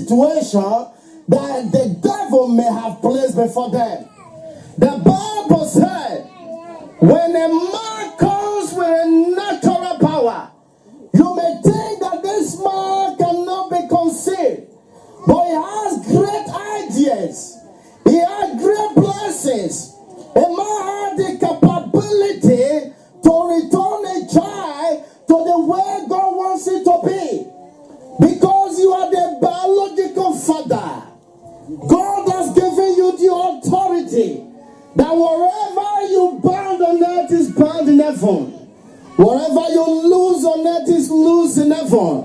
situation that the devil may have placed before them. The Bible said, when a man comes with a natural power, you may think that this man cannot be conceived, but he has great ideas. He has great blessings. A man has the capability to return a child to the way God wants it to be. Because you are the biological father. God has given you the authority that wherever you bound on earth is bound in heaven. Wherever you lose on earth is loose in heaven.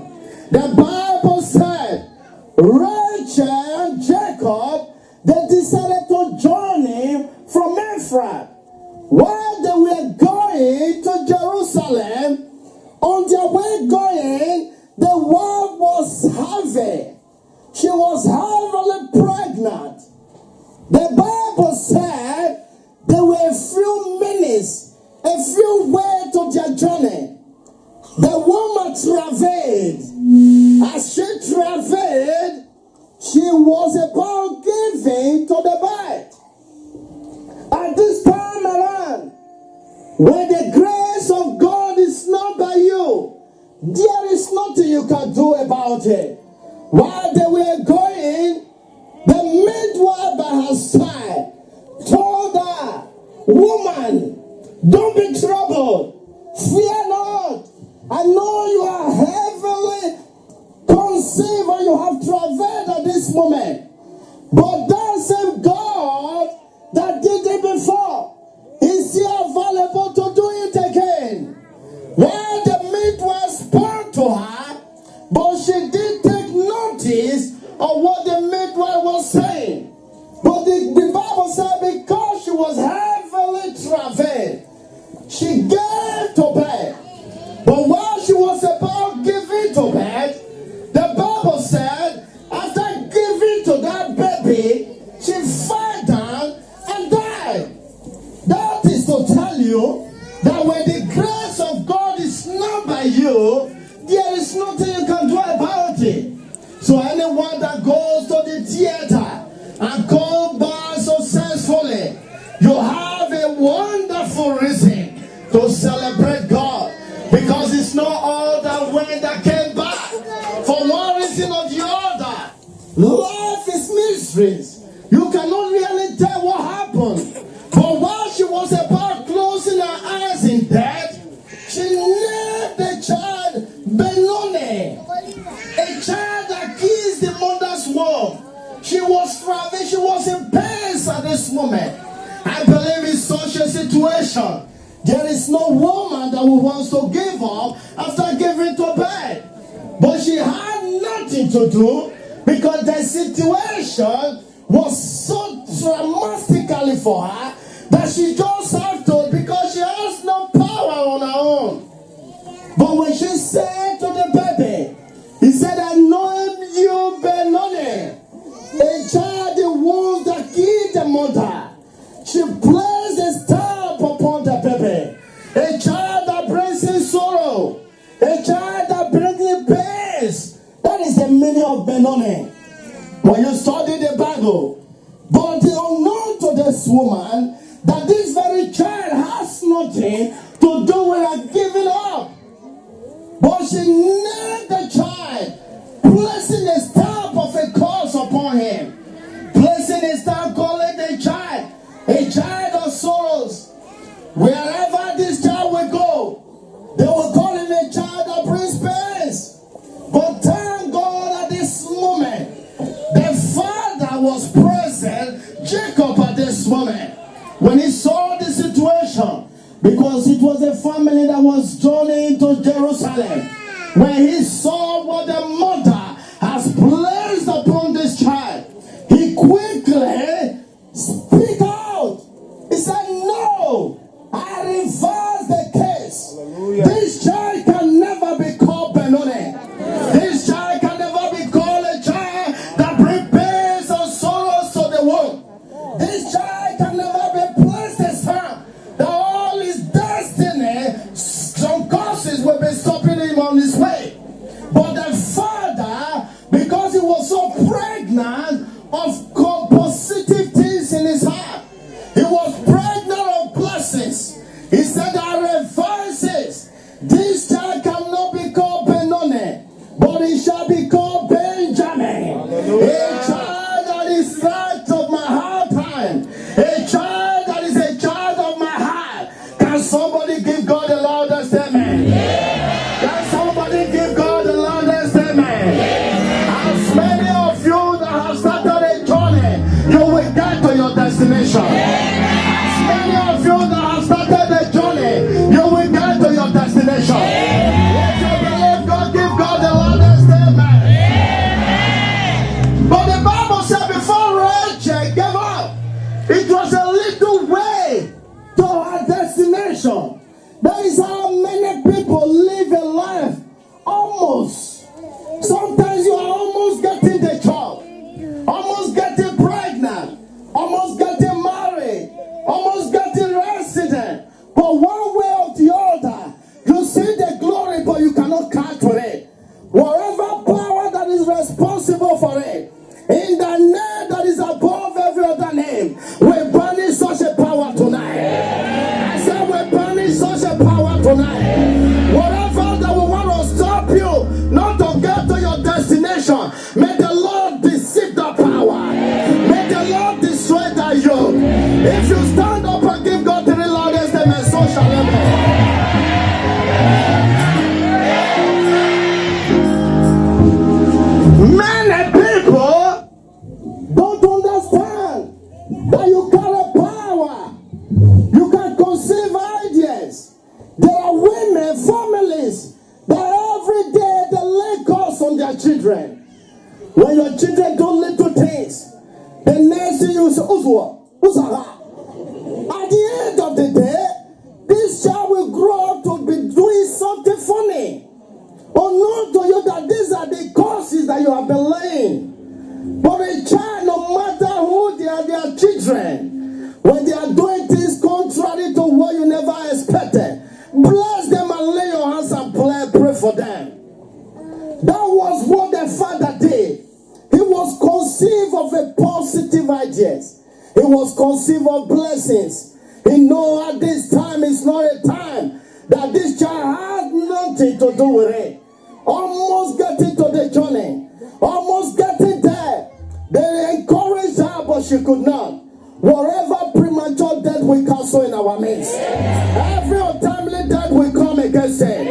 The Bible said, Rachel and Jacob, they decided to journey from Ephraim. While they were going to Jerusalem, on their way going, the wife was heavy. She was heavily pregnant. The Bible said there were a few minutes, a few ways to their journey. The woman travailed. As she travailed, she was about giving to the birth. At this time around, when the grace of God is not by you, there is nothing you can do about it. While they were going, the midwife by her side told her, woman, don't be troubled. Fear not. I know you are heavily conceived and you have traveled at this moment. But that same God that did it before is still available to do it again. While the midwife spoke to her, but she did take notice of what the midwife was saying. But the Bible said because she was heavily travailed, she gave to bed. But while she was about giving to bed, the Bible said after giving to that baby, she fell down and died. That is to tell you that when the grace of God is not by you, there is nothing you can do about it. So anyone that goes to the theater and comes by successfully, you have a wonderful reason to celebrate God. Because it's not all that way that came back. For one reason or the other, life is mysteries. You cannot really tell what happened. But while she was about closing her eyes in death, she named the child Benoni, a child that kissed the mother's womb. She was traveling, she was in pain at this moment. I believe in such a situation, there is no woman that wants to give up after giving to bed. But she had nothing to do because the situation was so dramatically for her that she just had to, because she has no power on her own. But when she said to the baby, he said, I know you, Benoni, a child the womb that killed the mother. She placed a stamp upon the baby. A child that brings in sorrow. A child that brings in pain. That is the meaning of Benoni. When you study the Bible, but the unknown to this woman, that this very child has nothing to do with her giving up. But she named the child, placing a stamp of a curse upon him. Placing a stamp, calling the child a child of sorrows. Wherever this child will go, they will call him a child that brings pain. But thank God at this moment, the father was present, Jacob at this moment, when he saw the situation, because it was a family that was journeying to Jerusalem. When he saw what the mother has placed upon this child, he quickly speak out. He said, no, I reverse the case. Hallelujah. This child can never be called Benoni. This child can never be called a child that brings pain and sorrows to the world. This child can never be placed as son. That all his destiny, some causes will be stopping him on his way. But the father, because he was so pregnant of positive things in his heart. He was pregnant of blessings. He said, I reverses. This child cannot be called Benoni, but it shall be called Benjamin. A child that is right of my heart time. A child that is a child of my heart. Can somebody give God the loudest amen? Can somebody give God the loudest amen? As many of you that have started a journey, you will get to your destination. As many of you that have started a journey, you will get to your destination. If you believe God, give God the loudest amen. But the Bible said before Rachel gave up, it was a little way to her destination. That is how many people live a life almost. Sometimes you are almost getting the job, almost getting pregnant, almost getting married, almost getting resident. But one way or the other, you see the glory, but you cannot count for it. Whatever power that is responsible for it, in the name that is above every other name, we banish such a power tonight. I said we banish such a power tonight. Whatever that will want to stop you not to get to your destination, may the Lord deceive the power. May the Lord destroy that yoke. If you stand up and give God the loudest amen, so shall it be. Many people don't understand that you carry power. You can conceive ideas. There are women, families, that every day they lay calls on their children. When your children do little things, the next thing you say, Uzaha. At the end of the day, this child will grow up to be doing something funny. Unknown to you that these are the causes that you have been laying. But a child, no matter who they are, their children, when they are doing things contrary to what you never expected, bless them and lay your hands and pray for them. That was what the father did. He was conceived of a positive ideas. He was conceived of blessings. He know at this time is not a time that this child had nothing to do with it. Almost getting to the journey, almost getting there. They encouraged her, but she could not. Whatever premature death we cancel in our midst, every untimely death will come against it.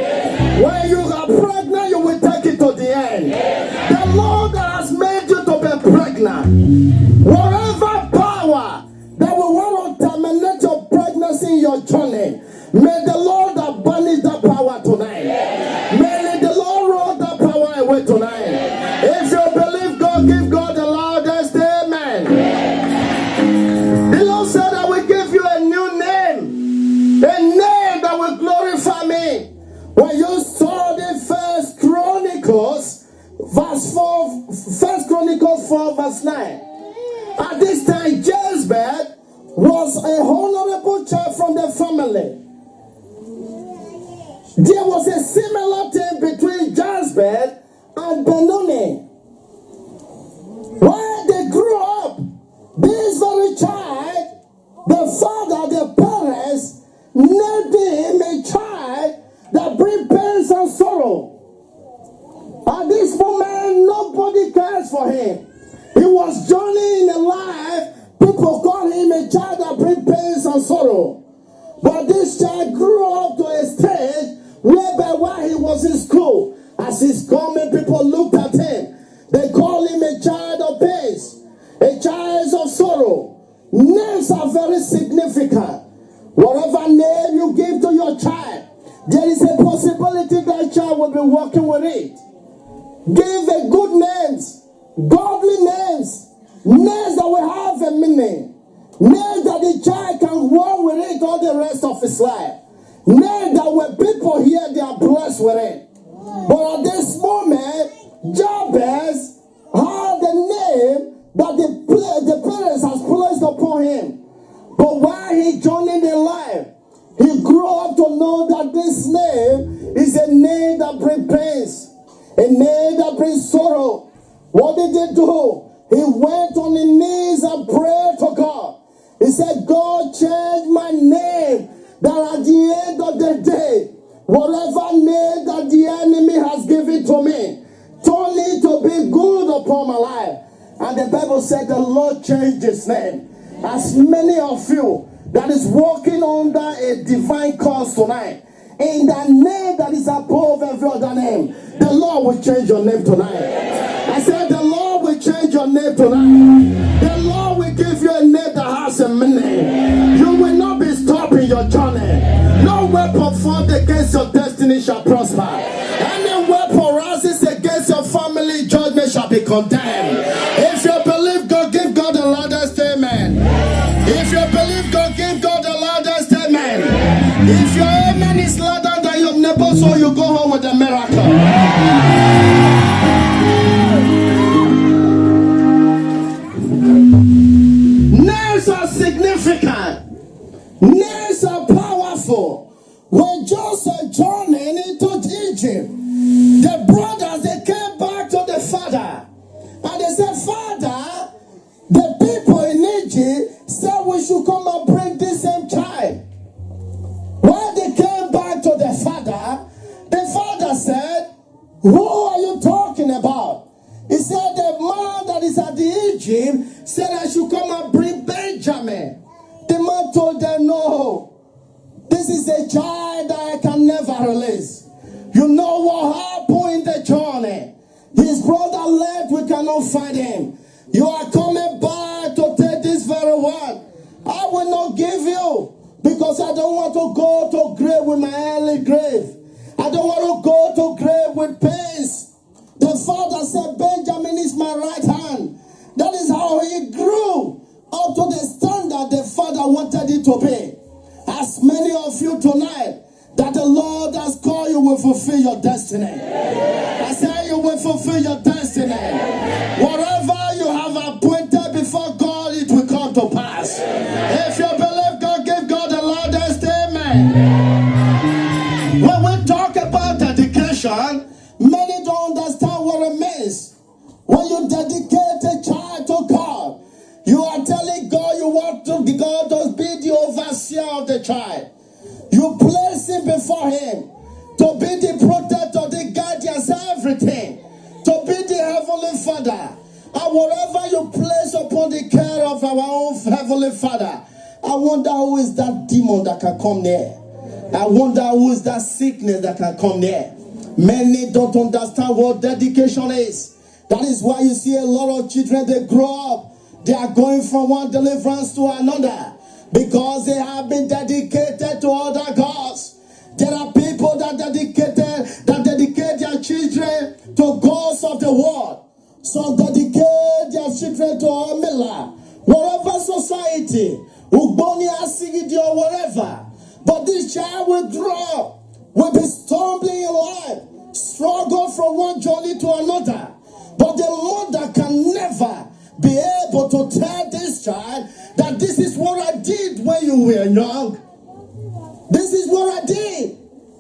When you are pregnant, you will take it to the end. The Lord that has made you to be pregnant, whatever power that will want to terminate your pregnancy in your journey, may the Lord abandon that power tonight. May the Lord roll that power away tonight. If you believe God, give God the loudest amen. The Lord said, I will give you a new name, a name that will glorify me. When you saw the First Chronicles, verse 4, First Chronicles 4, verse 9. At this time, Jezebel was a honorable child from the family. There was a similar thing between Jezebel and Benoni. When they grew up, this very child, the father, the parents, named him a child that brings pains and sorrow. At this moment, nobody cares for him. He was journeying in life. People call him a child that brings pains and sorrow. But this child grew up to a stage whereby while he was in school, as he's coming, people looked at him. They call him a child of pains, a child of sorrow. Names are very significant. Whatever name you give to your child, there is a possibility that child will be working with it. Give a good names, godly names, names that will have a meaning, names that the child can walk with it all the rest of his life. Names that when people hear, they are blessed with it. But at this moment, Jabez had the name that the parents has placed upon him. But while he journeyed in life, he grew up to know that this name is a name that brings pains, a name that brings sorrow. What did they do? He went on his knees and prayed to God. He said, God, change my name, that at the end of the day, whatever name that the enemy has given to me, turn it to be good upon my life. And the Bible said the Lord changed his name. As many of you that is walking under a divine cause tonight, in the name that is above every other name, the Lord will change your name tonight. I said the Lord will change your name tonight. The Lord will give you a name that has a meaning. You will not be stopped in your journey. No weapon formed against your destiny shall prosper. Any weapon rises against your family, judgment shall be condemned. If you believe God, give God the loudest amen. If you believe God, give God the loudest amen. If your amen is louder than your neighbor, so you go home with a miracle. Names are significant. Names are powerful. When Joseph journeyed into Egypt, the brothers, they came back to the father. And they said, Father, the people in Egypt said we should come and bring this same child. When they came back to the father said, who are you talking about? He said, the man that is at the Egypt said I should come and bring Benjamin. The man told them, no, this is a child that I can never release. You know what happened in the journey? His brother left, we cannot find him. You are coming back to take this very one. I will not give you, because I don't want to go to grave with my early grave. I don't want to go to grave with pains. The father said, Benjamin is my right hand. That is how he grew up to the standard the father wanted it to be. As many of you tonight, that the Lord has called, you will fulfill your destiny. I say you will fulfill your destiny. Whatever you have appointed before God, it will come to pass. If you believe God, give God the loudest amen. When we talk about dedication, many don't understand what it means. When you dedicate a child to God, you are telling God you want God to be the overseer of the child. You place him before him to be the protector, the guardian, everything. To be the heavenly father. And whatever you place upon the care of our own heavenly father, I wonder who is that demon that can come near. I wonder who is that sickness that can come near. Many don't understand what dedication is. That is why you see a lot of children, they grow up. They are going from one deliverance to another, because they have been dedicated to other gods. There are people that dedicate their children to gods of the world. Some dedicate their children to Amila, whatever society, Ugboni Asigidi or whatever. But this child will grow up, will be stumbling in life, struggle from one journey to another. But the mother can never be able to tell this child that this is what I did when you were young. This is what I did.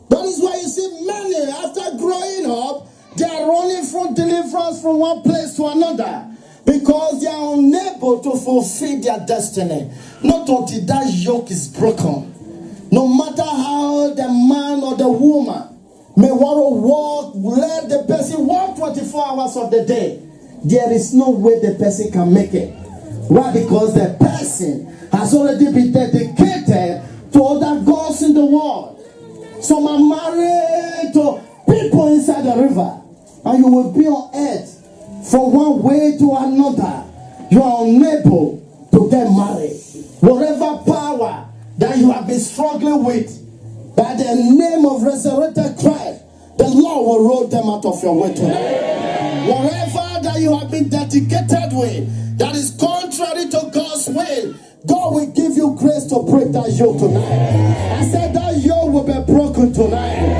That is why you see many, after growing up, they are running from deliverance from one place to another, because they are unable to fulfill their destiny. Not until that yoke is broken. No matter how the man or the woman may want to walk, let the person walk 24 hours of the day, there is no way the person can make it. Why? Because the person has already been dedicated to other gods in the world. Some are married to people inside the river, and you will be on earth from one way to another. You are unable to get married. Whatever power that you have been struggling with, by the name of resurrected Christ, the Lord will roll them out of your way tonight. Whatever that you have been dedicated with, that is contrary to God's will, God will give you grace to break that yoke tonight. I said that